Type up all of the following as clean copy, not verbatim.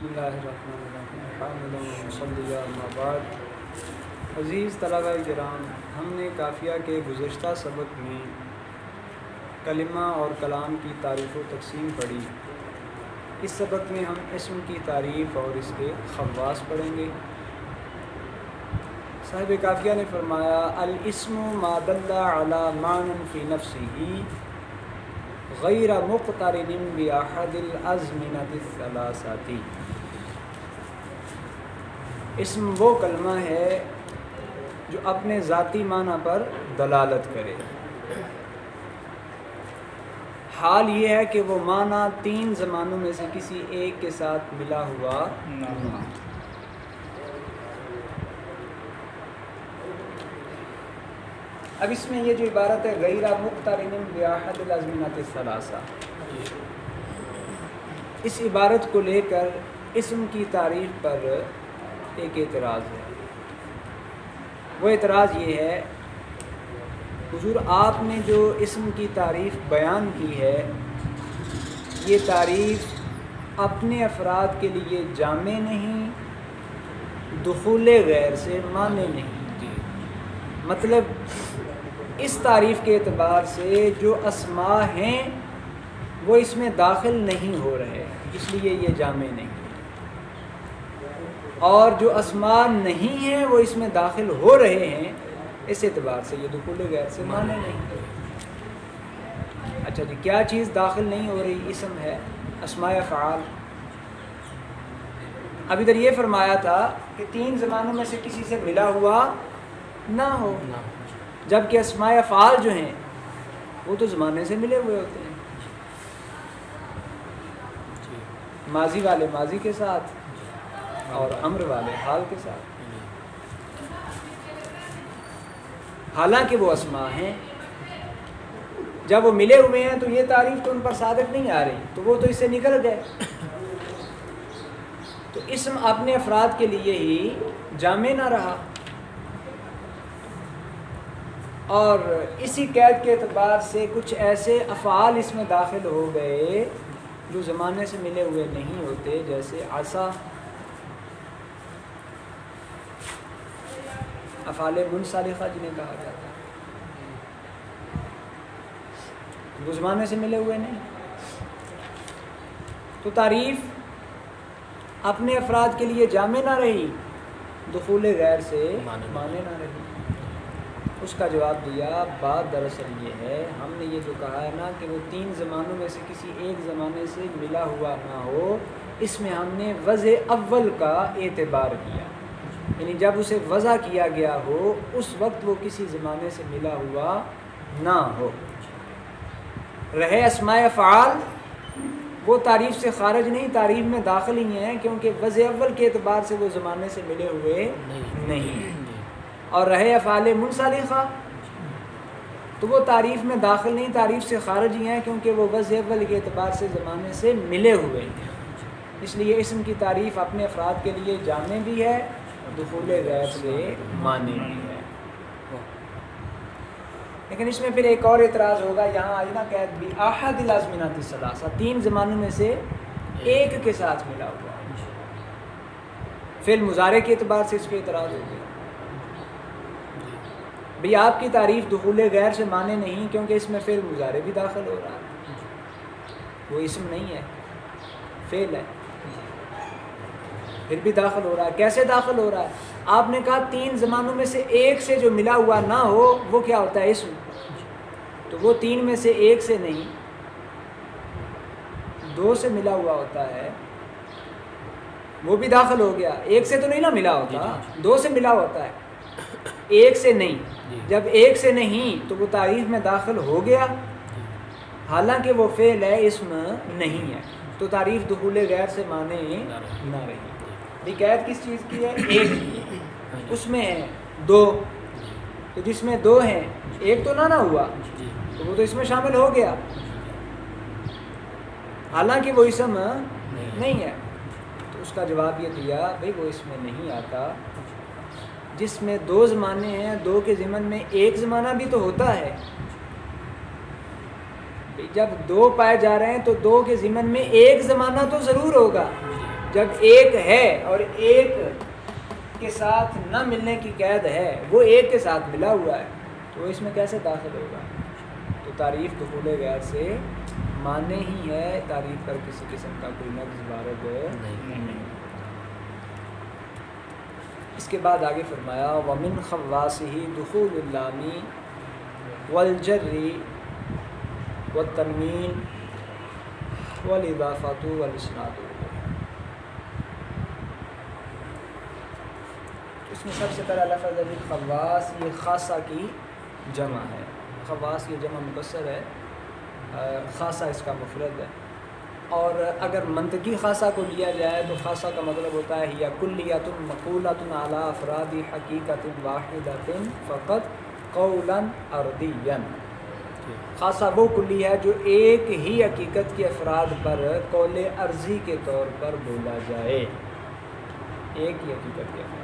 بسم اللہ الرحمن الرحیم حامد وصلی اما بعد۔ عزیز طلبہ کرام، ہم نے قافیہ کے گزشتہ سبق میں کلمہ اور کلام کی تعریف و تقسیم پڑھی۔ اس سبق میں ہم اسم کی تعریف اور اس کے خواص پڑھیں گے۔ صاحب قافیہ نے فرمایا الاسم ما دل علی معنی فی نفسہ غیر مقترن باحد الازمنۃ الثلاثۃ۔ اسم وہ کلمہ ہے جو اپنے ذاتی معنی پر دلالت کرے، حال یہ ہے کہ وہ معنی تین زمانوں میں سے کسی ایک کے ساتھ ملا ہوا نہ ہو۔ اب اس میں یہ جو عبارت ہے غیر مقترن باحد الازمنۃ الثلاثہ، اس عبارت کو لے کر اسم کی تعریف پر ایک اعتراض ہے۔ وہ اعتراض یہ ہے، حضور آپ نے جو اسم کی تعریف بیان کی ہے، یہ تعریف اپنے افراد کے لیے جامع نہیں، دخول غیر سے مانع نہیں۔ مطلب اس تعریف کے اعتبار سے جو اسماء ہیں وہ اس میں داخل نہیں ہو رہے، اس لیے یہ جامع نہیں، اور جو اسماء نہیں ہیں وہ اس میں داخل ہو رہے ہیں، اس اعتبار سے یہ دخول غیر سے مانع نہیں۔ اچھا جی، کیا چیز داخل نہیں ہو رہی؟ اسم ہے، اسماء افعال۔ اب ادھر یہ فرمایا تھا کہ تین زمانوں میں سے کسی سے ملا ہوا نہ ہو، جبکہ اسماء افعال جو ہیں وہ تو زمانے سے ملے ہوئے ہوتے ہیں، ماضی والے ماضی کے ساتھ اور امر والے حال کے ساتھ۔ حالانکہ وہ اسماء ہیں، جب وہ ملے ہوئے ہیں تو یہ تعریف تو ان پر صادق نہیں آ رہی، تو وہ تو اس سے نکل گئے۔ تو اسم اپنے افراد کے لیے ہی جامع نہ رہا، اور اسی قید کے اعتبار سے کچھ ایسے افعال اس میں داخل ہو گئے جو زمانے سے ملے ہوئے نہیں ہوتے، جیسے عصا، افعال منسلخہ جنہیں کہا جاتا ہے، وہ زمانے سے ملے ہوئے نہیں۔ تو تعریف اپنے افراد کے لیے جامع نہ رہی، دخول غیر سے مانع نہ رہی۔ اس کا جواب دیا، بات دراصل یہ ہے، ہم نے یہ جو کہا ہے نا کہ وہ تین زمانوں میں سے کسی ایک زمانے سے ملا ہوا نہ ہو، اس میں ہم نے وضع اول کا اعتبار کیا، یعنی جب اسے وضع کیا گیا ہو اس وقت وہ کسی زمانے سے ملا ہوا نہ ہو۔ رہے اسماء افعال، وہ تعریف سے خارج نہیں، تعریف میں داخل ہی ہیں، کیونکہ وضع اول کے اعتبار سے وہ زمانے سے ملے ہوئے نہیں۔ اور رہے افعال منسلخہ، تو وہ تعریف میں داخل نہیں، تعریف سے خارج ہی ہیں، کیونکہ وہ وضع اول کے اعتبار سے زمانے سے ملے ہوئے ہیں۔ اس لیے اسم کی تعریف اپنے افراد کے لیے جامع بھی ہے، دخول غیر سے مانع بھی ہے۔ لیکن اس میں پھر ایک اور اعتراض ہوگا، یہاں آئی نا قید بھی احد الازمنۃ الثلاثہ، تین زمانوں میں سے ایک کے ساتھ ملا ہوا، فعل مضارع کے اعتبار سے اس پہ اعتراض ہو گیا۔ بھئی آپ کی تعریف دخول غیر سے مانع نہیں، کیونکہ اس میں فعل مضارع بھی داخل ہو رہا ہے، وہ اسم نہیں ہے، فعل ہے، پھر بھی داخل ہو رہا ہے۔ کیسے داخل ہو رہا ہے؟ آپ نے کہا تین زمانوں میں سے ایک سے جو ملا ہوا نہ ہو وہ کیا ہوتا ہے؟ اسم۔ تو وہ تین میں سے ایک سے نہیں، دو سے ملا ہوا ہوتا ہے، وہ بھی داخل ہو گیا۔ ایک سے تو نہیں نا ملا ہوتا، دو سے ملا ہوتا ہے، ایک سے نہیں۔ جب ایک سے نہیں تو وہ تعریف میں داخل ہو گیا، حالانکہ وہ فعل ہے، اسم نہیں ہے، تو تعریف دخول غیر سے مانع نہ رہی۔ قید کس چیز کی ہے؟ ایک کی، اس میں ہے دو، تو جس میں دو ہیں ایک تو نہ ہوا، تو وہ تو اس میں شامل ہو گیا، حالانکہ وہ اسم نہیں ہے۔ تو اس کا جواب یہ دیا، بھئی وہ اس میں نہیں آتا، جس میں دو زمانے ہیں، دو کے ضمن میں ایک زمانہ بھی تو ہوتا ہے۔ جب دو پائے جا رہے ہیں تو دو کے ضمن میں ایک زمانہ تو ضرور ہوگا، جب ایک ہے اور ایک کے ساتھ نہ ملنے کی قید ہے، وہ ایک کے ساتھ ملا ہوا ہے، تو اس میں کیسے داخل ہوگا؟ تو تعریف دخول غیر سے مانے ہی ہے، تعریف پر کسی قسم کا کوئی نقض وارد نہیں۔ اس کے بعد آگے فرمایا وَمِنْ خَوَّاصِهِ دُخُولُ اللَّامِ وَالْجَرِّ وَالتَّنْوِينِ وَالْإِضَافَةُ وَالْإِسْنَادُ۔ اس میں سب سے پہلا لفظ ہے خواص، یہ خاصہ کی جمع ہے۔ خواص یہ جمع مکسر ہے، خاصہ اس کا مفرد ہے۔ اور اگر منطقی خاصہ کو لیا جائے تو خاصہ کا مطلب ہوتا ہے یا کلیۃ مقولۃ علی افراد حقیقۃ واحدۃ فقط قولا ارضیا۔ خاصہ وہ کلی ہے جو ایک ہی حقیقت کے افراد پر قول عرضی کے طور پر بولا جائے، ایک ہی حقیقت کے افراد۔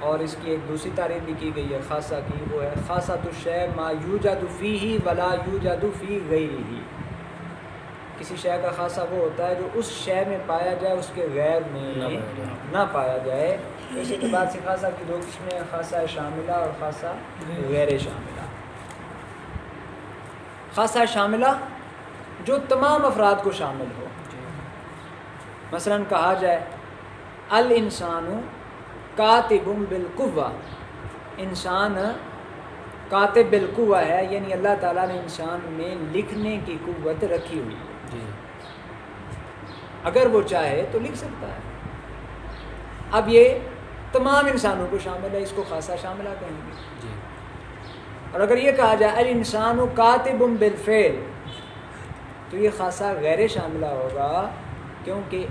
اور اس کی ایک دوسری تعریف بھی کی گئی ہے خاصہ کی، وہ ہے خاصۃ الشیء ما یوجد فیہ ولا یوجد فی غیرہ۔ کسی شے کا خاصہ وہ ہوتا ہے جو اس شے میں پایا جائے، اس کے غیر میں نہ پایا جائے۔ اس اعتبار سے خاصہ کی دو قسمیں ہیں، خاصہ شاملہ اور خاصہ غیر شاملہ۔ خاصہ شاملہ جو تمام افراد کو شامل ہو، مثلا کہا جائے الانسان کاتب بالقوہ، انسان کاتب بالقوہ ہے، یعنی اللہ تعالیٰ نے انسان میں لکھنے کی قوت رکھی ہوئی ہے، اگر وہ چاہے تو لکھ سکتا ہے۔ اب یہ تمام انسانوں کو شامل ہے، اس کو خاصہ شاملہ کہیں گے۔ اور اگر یہ کہا جائے الانسان کاتب بالفعل، تو یہ خاصہ غیر شاملہ ہوگا، کیونکہ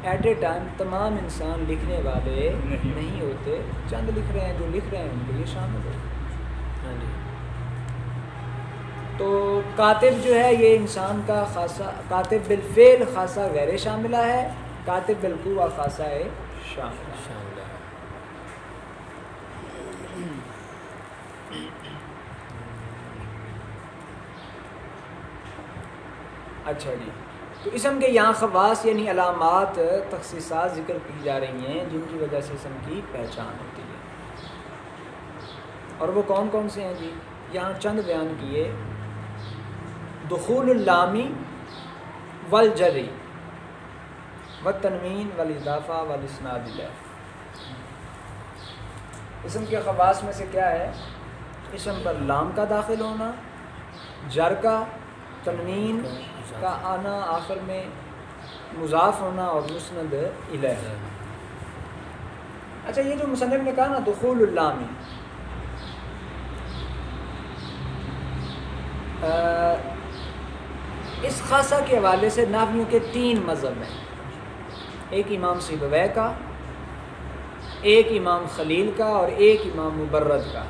ایٹ اے ٹائم تمام انسان لکھنے والے نہیں ہوتے، چند لکھ رہے ہیں، جو لکھ رہے ہیں ان کے لیے شامل ہوگا۔ تو کاتب جو ہے یہ انسان کا خاصہ، کاتب بالفعل خاصہ غیر شاملہ ہے، کاتب بالقوہ خاصہ شاملہ۔ اچھا جی، تو اسم کے یہاں خواص یعنی علامات، تخصیصات ذکر کی جا رہی ہیں جن کی وجہ سے اسم کی پہچان ہوتی ہے، اور وہ کون کون سے ہیں جی؟ یہاں چند بیان کیے، دخول اللامی والجری والتنوین والاضافہ والاسناد الیہ۔ اسم کے خواص میں سے کیا ہے؟ اسم پر لام کا داخل ہونا، جر کا، تنوین کا آنا، آخر میں مضاف ہونا اور مسند الیہ۔ اچھا، یہ جو مصنف نے کہا نا دخول اللامی، اس خاصہ کے حوالے سے نحویوں کے تین مذہب ہیں، ایک امام سیبویہ کا، ایک امام خلیل کا اور ایک امام مبرد کا۔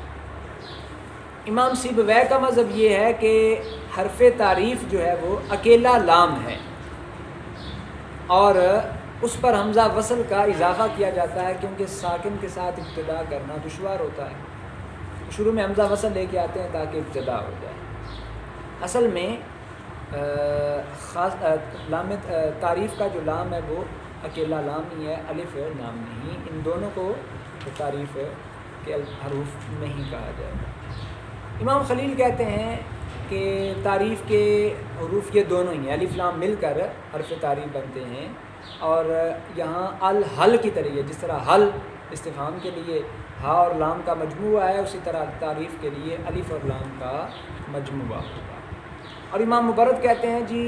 امام سیبویہ کا مذہب یہ ہے کہ حرف تعریف جو ہے وہ اکیلا لام ہے، اور اس پر حمزہ وصل کا اضافہ کیا جاتا ہے، کیونکہ ساکن کے ساتھ ابتدا کرنا دشوار ہوتا ہے، شروع میں حمزہ وصل لے کے آتے ہیں تاکہ ابتدا ہو جائے۔ اصل میں لام تعریف کا جو لام ہے وہ اکیلا لام ہی ہے، الف نام نہیں، ان دونوں کو تعریف کے حروف نہیں کہا جائے گا۔ امام خلیل کہتے ہیں کہ تعریف کے حروف یہ دونوں ہی ہیں، الف لام مل کر حرف تعریف بنتے ہیں، اور یہاں الحل کی طرح، جس طرح حل استفہام کے لیے ہا اور لام کا مجموعہ ہے، اسی طرح تعریف کے لیے الف اور لام کا مجموعہ ہوگا۔ اور امام مبرد کہتے ہیں جی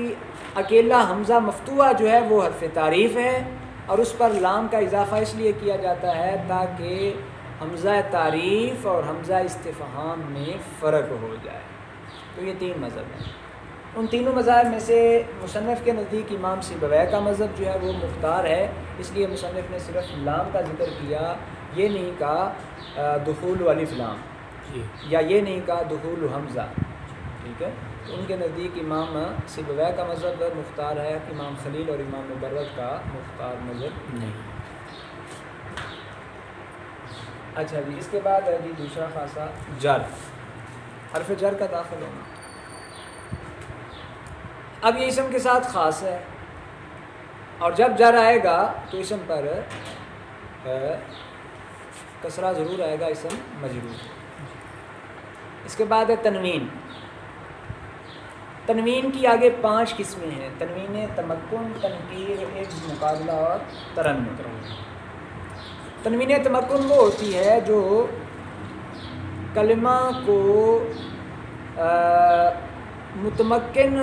اکیلا حمزہ مفتوحہ جو ہے وہ حرف تعریف ہے، اور اس پر لام کا اضافہ اس لیے کیا جاتا ہے تاکہ حمزہ تعریف اور حمزہ استفہام میں فرق ہو جائے۔ تو یہ تین مذہب ہیں، ان تینوں مذاہب میں سے مصنف کے نزدیک امام سیبویہ کا مذہب جو ہے وہ مختار ہے، اس لیے مصنف نے صرف لام کا ذکر کیا، یہ نہیں کہا دخول الف لام، یا یہ نہیں کہا دخول حمزہ، ٹھیک ہے۔ تو ان کے نزدیک امام سیبویہ کا مذہب مختار ہے، امام خلیل اور امام مبرد کا مختار مذہب نہیں۔ اچھا جی، اس کے بعد ہے جی دوسرا خاصہ جر، حرف جر کا داخل ہونا۔ اب یہ اسم کے ساتھ خاص ہے، اور جب جر آئے گا تو اسم پر کسرہ ضرور آئے گا، اسم مجرور۔ اس کے بعد ہے تنوین۔ تنوین کی آگے 5 قسمیں ہیں: تنوین تمکن، تنکیر، عوض، مقابلہ اور ترنم۔ تنوین تمکن وہ ہوتی ہے جو کلمہ کو متمکن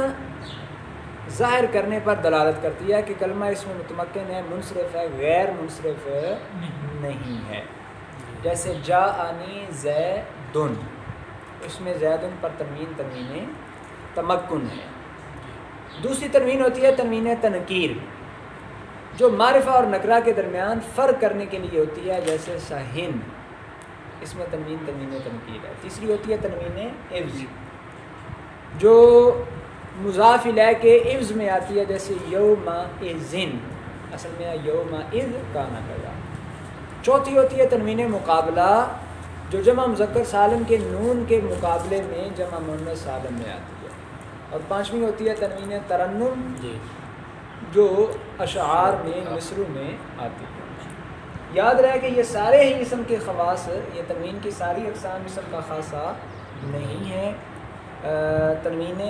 ظاہر کرنے پر دلالت کرتی ہے کہ کلمہ اس میں متمکن ہے، منصرف ہے، غیر منصرف نہیں ہے۔ جیسے جاءنی زیدن، اس میں زیدن پر تنوین تنوین تمکن ہے۔ دوسری تنوین ہوتی ہے تنوین تنکیر، جو معرفہ اور نکرہ کے درمیان فرق کرنے کے لیے ہوتی ہے، جیسے سہن، اس میں تنوین تنوین تنکیر ہے۔ تیسری ہوتی ہے تنوین عوض، جو مضاف الیہ کے عوض میں آتی ہے، جیسے یومئذ، اصل میں یومئذ کانا کذا۔ چوتھی ہوتی ہے تنوین مقابلہ، جو جمع مذکر سالم کے نون کے مقابلے میں جمع مؤنث سالم میں آتی ہے۔ اور پانچویں ہوتی ہے تنوین ترنم، جو اشعار میں مصرع میں آتی ہے۔ یاد رہے کہ یہ سارے ہی اسم کے خواص، یہ تنوین کی ساری اقسام اسم کا خاصہ نہیں ہے۔ تنوین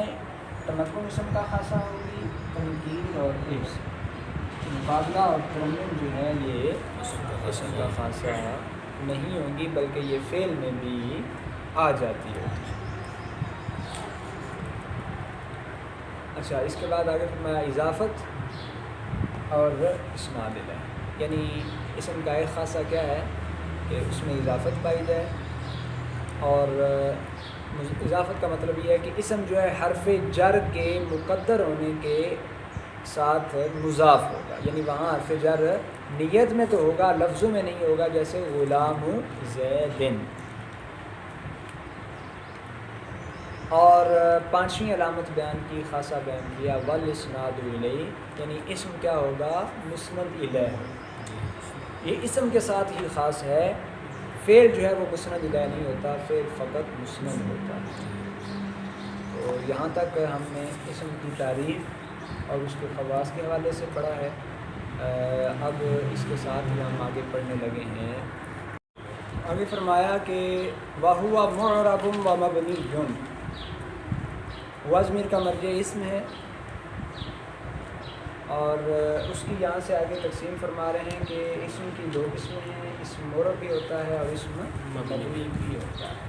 تمکن اسم کا خاصہ ہوگی، تنکیر اور عوض، مقابلہ اور ترنم جو ہے یہ اسم کا خاصہ نہیں ہوگی، بلکہ یہ فعل میں بھی آ جاتی ہے۔ اچھا، اس کے بعد آگے فرمایا اضافت اور اسناد ہے، یعنی اسم کا ایک خاصہ کیا ہے کہ اس میں اضافت پائی جائے، اور اضافت کا مطلب یہ ہے کہ اسم جو ہے حرف جر کے مقدر ہونے کے ساتھ مضاف ہوگا، یعنی وہاں حرف جر نیت میں تو ہوگا، لفظوں میں نہیں ہوگا، جیسے غلام زیدن۔ اور پانچویں علامت بیان کی، خاصہ بیان کیا، والاسناد الیہ، یعنی اسم کیا ہوگا، مسند الیہ۔ یہ اسم کے ساتھ ہی خاص ہے، فعل جو ہے وہ مسند الیہ نہیں ہوتا، فعل فقط مسند ہوتا ہے۔ تو یہاں تک ہم نے اسم کی تعریف اور اس کے خواص کے حوالے سے پڑھا ہے۔ اب اس کے ساتھ ہی ہم آگے پڑھنے لگے ہیں۔ آگے فرمایا کہ وَهُوَ مُعْرَبٌ وَمَبْنِيٌّ، ہوا ضمیر کا مرجع اسم ہے، اور اس کی یہاں سے آگے تقسیم فرما رہے ہیں کہ اسم کی 2 قسمیں ہیں، اسم معرب بھی ہوتا ہے اور اسم مبنی بھی ہوتا ہے۔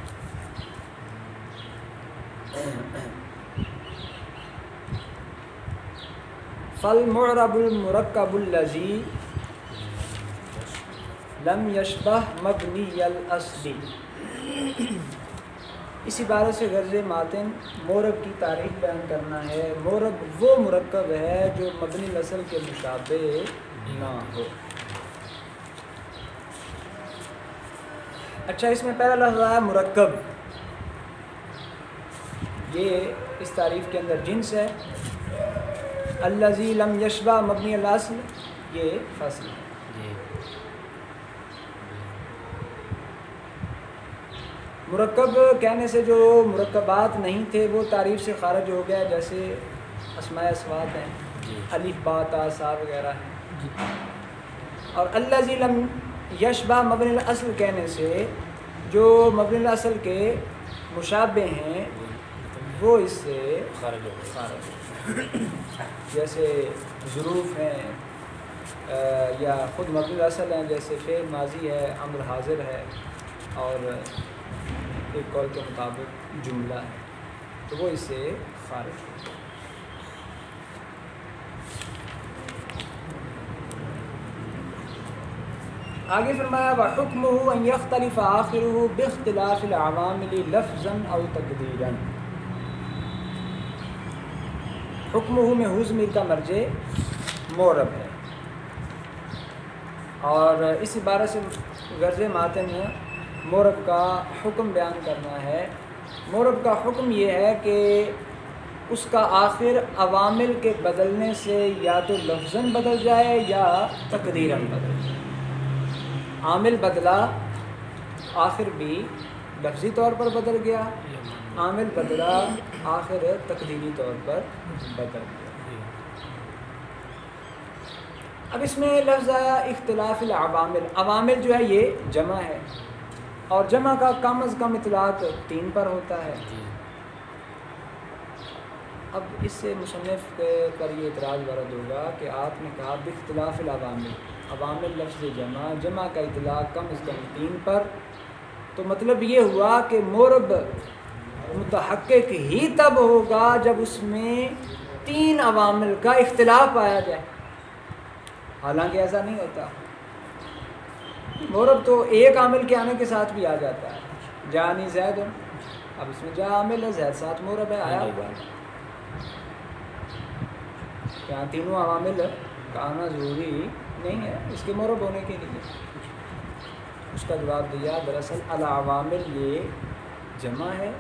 فالمعرب المرکب الذی لم یشبہ مبنی الاصل، اس عبارت سے غرض ماتن مورب کی تعریف بیان کرنا ہے۔ مورب وہ مرکب ہے جو مبنی الاصل کے مشابہ نہ ہو۔ اچھا، اس میں پہلا لفظ ہے مرکب، یہ اس تعریف کے اندر جنس ہے۔ الذی لم یشبہ مبنی الاصل، یہ فصل ہے۔ مرکب کہنے سے جو مرکبات نہیں تھے وہ تعریف سے خارج ہو گیا، جیسے اسماء اصوات ہیں، الف با تا سا وغیرہ ہیں۔ اور الذی لم یشبہ مبنی الاصل کہنے سے جو مبنی الاصل کے مشابہ ہیں وہ اس سے خارج ہو گئے، جیسے ظروف ہیں یا خود مبنی الاصل ہیں، جیسے فعل ماضی ہے، امر حاضر ہے، اور ایک قول کے مطابق جملہ ہے، تو وہ اس سے خارج ہے۔ آگے فرمایا وَحُكْمُهُ أَنْ يَخْتَلِفَ آخِرُهُ بِاخْتِلَافِ الْعَوَامِلِ لَفْظًا أَوْ تَقْدِيرًا۔ حکمہ میں ہو ضمیر کا مرجع معرب ہے، اور اس عبارت سے غرض ماتن معرب کا حکم بیان کرنا ہے۔ معرب کا حکم یہ ہے کہ اس کا آخر عوامل کے بدلنے سے یا تو لفظاً بدل جائے یا تقدیراً بدل جائے۔ عامل بدلا، آخر بھی لفظی طور پر بدل گیا، عامل بدلا، آخر تقدیری طور پر بدل گیا۔ اب اس میں لفظ آیا اختلاف العوامل. عوامل جو ہے یہ جمع ہے اور جمع کا کم از کم اطلاق 3 پر ہوتا ہے. اب اس سے مصنف پر یہ اعتراض وارد ہوگا کہ آپ نے کہا باختلاف العوامل، عوامل لفظ جمع کا اطلاق کم از کم 3 پر، تو مطلب یہ ہوا کہ مورب متحقق ہی تب ہوگا جب اس میں 3 عوامل کا اختلاف پایا جائے. حالانکہ ایسا نہیں ہوتا. مورب تو ایک عامل کے آنے کے ساتھ بھی آ جاتا ہے. جانی زید، اب اس میں جا عامل ہے، زید ساتھ مورب ہے، آیا ہوا ہے. یہاں تینوں عوامل کا آنا ضروری نہیں ہے اس کے مورب ہونے کے لیے. اس کا جواب دیا دراصل العوامل یہ جمع ہے،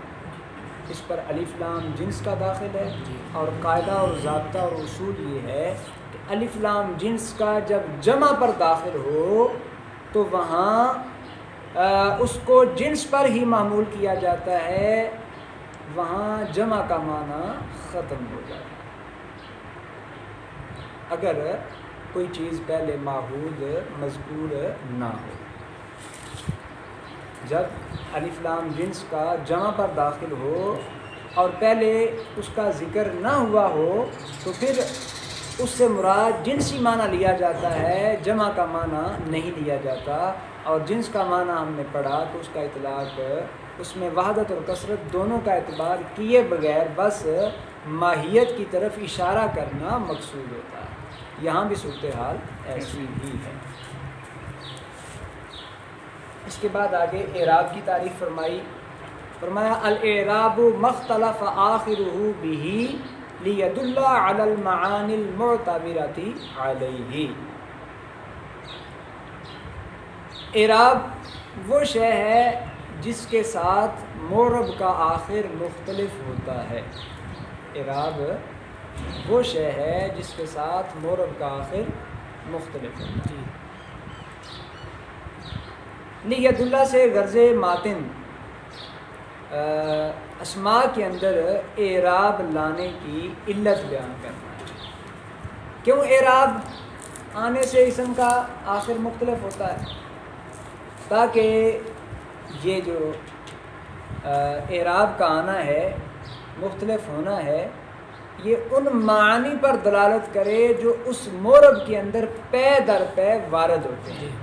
اس پر الف لام جنس کا داخل ہے، اور قاعدہ اور ضابطہ اور اصول یہ ہے کہ الف لام جنس کا جب جمع پر داخل ہو تو وہاں اس کو جنس پر ہی معمول کیا جاتا ہے، وہاں جمع کا معنی ختم ہو جاتا ہے. اگر کوئی چیز پہلے معہود مذکور نہ ہو، جب الف لام جنس کا جمع پر داخل ہو اور پہلے اس کا ذکر نہ ہوا ہو تو پھر اس سے مراد جنسی معنی لیا جاتا ہے، جمع کا معنی نہیں لیا جاتا. اور جنس کا معنی ہم نے پڑھا تو اس کا اطلاق اس میں وحدت اور کثرت دونوں کا اعتبار کیے بغیر بس ماہیت کی طرف اشارہ کرنا مقصود ہوتا ہے. یہاں بھی صورتحال ایسی ہی ہے. اس کے بعد آگے اعراب کی تعریف فرمایا الاعراب مختلف آخرہ بہ لیدل علی المعانی المعتبرۃ علیہ. اعراب وہ شے ہے جس کے ساتھ مورب کا آخر مختلف ہوتا ہے. اعراب وہ شے ہے جس کے ساتھ مورب کا آخر مختلف ہوتا ہے. لیدل سے غرض ماتن اسماء کے اندر اعراب لانے کی علت بیان کرنا ہے. کیوں اعراب آنے سے اسم کا آخر مختلف ہوتا ہے؟ تاکہ یہ جو اعراب کا آنا ہے، مختلف ہونا ہے، یہ ان معانی پر دلالت کرے جو اس مورب کے اندر پے در پے وارد ہوتے ہیں.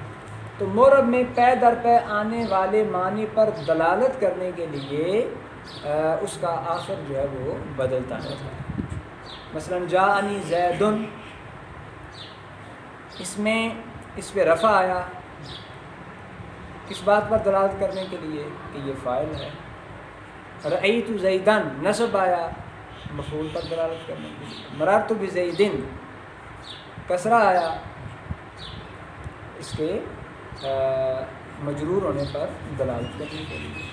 تو مورب میں پے در پے آنے والے معنی پر دلالت کرنے کے لیے اس کا آخر جو ہے وہ بدلتا رہتا ہے. مثلا جاءنی زیدن، اس پہ رفع آیا، کس بات پر دلالت کرنے کے لیے کہ یہ فاعل ہے. رأیت زیدن، نصب آیا، مفعول پر دلالت کرنے کے لیے. مررت بزیدن، کسرہ آیا، اس کے مجرور ہونے پر دلالت کرنے کے لیے.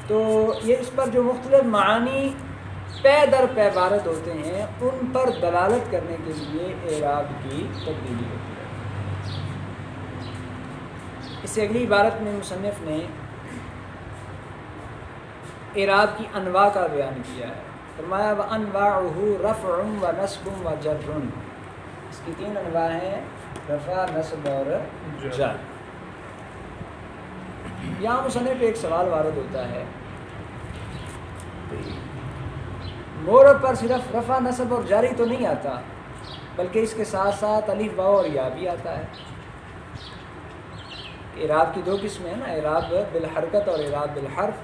تو یہ اس پر جو مختلف معانی پے در پے وارد ہوتے ہیں ان پر دلالت کرنے کے لیے اعراب کی تبدیلی ہوتی ہے. اس سے اگلی عبارت میں مصنف نے اعراب کی انواع کا بیان کیا ہے. فرمایا وانواعہ رفع و نصب و جر. اس کی 3 انواع ہیں، رفع، نصب اور جر. یہاں مصنف پہ ایک سوال وارد ہوتا ہے، مورب پر صرف رفع، نصب اور جر ہی تو نہیں آتا، بلکہ اس کے ساتھ ساتھ الف، واو اور یا بھی آتا ہے. اعراب کی 2 قسمیں ہیں نا، اعراب بالحرکت اور اعراب بالحرف.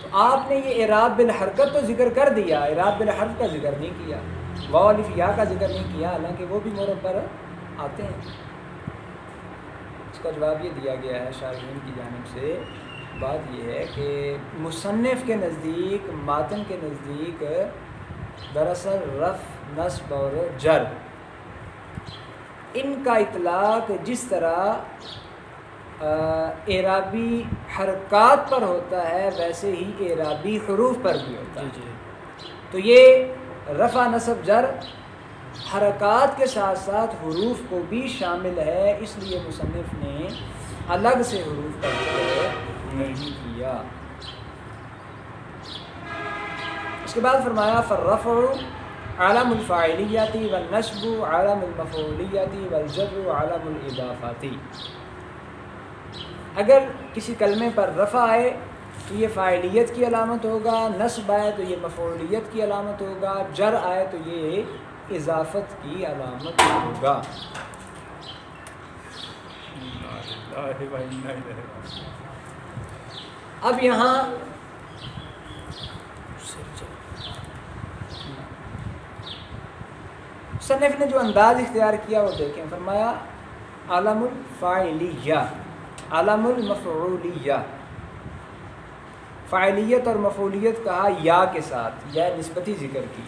تو آپ نے یہ اعراب بالحرکت تو ذکر کر دیا، اعراب بالحرف کا ذکر نہیں کیا، واو الف یا کا ذکر نہیں کیا، حالانکہ وہ بھی مورب پر آتے ہیں. اس کا جواب یہ دیا گیا ہے شارحین کی جانب سے. بات یہ ہے کہ مصنف کے نزدیک، ماتن کے نزدیک دراصل رفع، نصب اور جر ان کا اطلاق جس طرح اعرابی حرکات پر ہوتا ہے ویسے ہی اعرابی حروف پر بھی ہوتا ہے. تو یہ رفع، نصب، جر حرکات کے ساتھ ساتھ حروف کو بھی شامل ہے، اس لیے مصنف نے الگ سے حروف کا ذکر نہیں کیا. اس کے بعد فرمایا فالرفع علم الفاعلیتی والنصب علم المفعولیتی والجر علم الاضافاتی. اگر کسی کلمے پر رفع آئے تو یہ فاعلیت کی علامت ہوگا، نصب آئے تو یہ مفعولیت کی علامت ہوگا، جر آئے تو یہ اضافت کی علامت ہوگا. اب یہاں مصنف نے جو انداز اختیار کیا وہ دیکھیں. فرمایا علم الفاعلیہ، علم المفعولیہ. فاعلیت اور مفعولیت کہا یا کے ساتھ، یا نسبتی ذکر کی.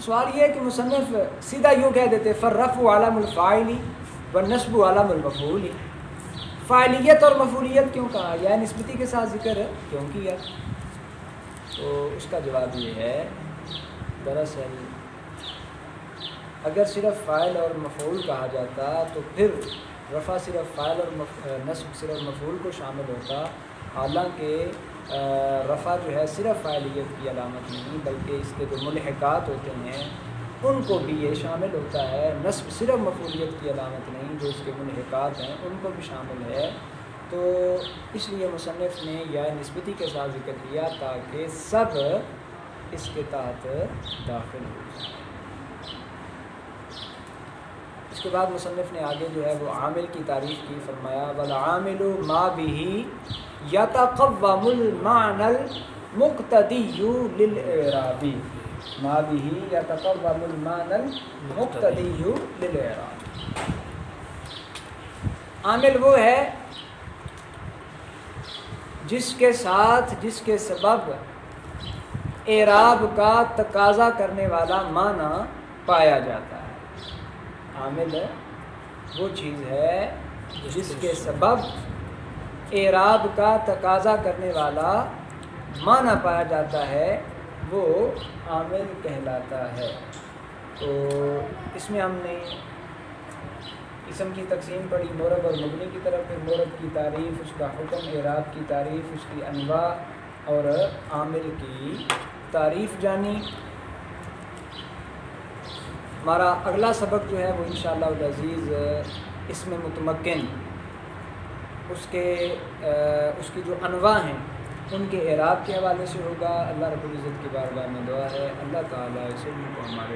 سوال یہ ہے کہ مصنف سیدھا یوں کہہ دیتے فالرفع علم الفاعل والنصب علم المفعول. فاعلیت اور مفعولیت کیوں کہا، یا نسبتی کے ساتھ ذکر کیوں کیا؟ تو اس کا جواب یہ ہے دراصل اگر صرف فاعل اور مفعول کہا جاتا تو پھر رفع صرف فاعل اور نصب صرف مفعول کو شامل ہوتا، حالانکہ رفع جو ہے صرف فاعلیت کی علامت نہیں بلکہ اس کے جو ملحقات ہوتے ہیں ان کو بھی یہ شامل ہوتا ہے. نصب صرف مفعولیت کی علامت نہیں، جو اس کے ملحقات ہیں ان کو بھی شامل ہے. تو اس لیے مصنف نے یا نسبتی کے ساتھ ذکر کیا تاکہ سب اس کے تحت داخل ہو جائیں. اس کے بعد مصنف نے آگے جو ہے وہ عامل کی تعریف کی. فرمایا والعامل ما به یتقوم المعنى المقتدی للاعراب. ما به یتقوم المعنى المقتدی للاعراب. عامل وہ ہے جس کے ساتھ، جس کے سبب اعراب کا تقاضا کرنے والا معنی پایا جاتا ہے. عامل وہ چیز ہے جس کے سبب اعراب کا تقاضا کرنے والا معنی پایا جاتا ہے، وہ عامل کہلاتا ہے. تو اس میں ہم نے اسم کی تقسیم پڑھی، مورب اور مبنی کی طرف. پھر مورب کی تعریف، اس کا حکم، اعراب کی تعریف، اس کی انواع اور عامل کی تعریف جانی. ہمارا اگلا سبق جو ہے وہ انشاءاللہ العزیز اس میں متمکن اس کی جو انواع ہیں ان کے اعراب کے حوالے سے ہوگا. اللہ رب العزت کی بارگاہ میں دعا ہے اللہ تعالیٰ اس علم کو ہمارے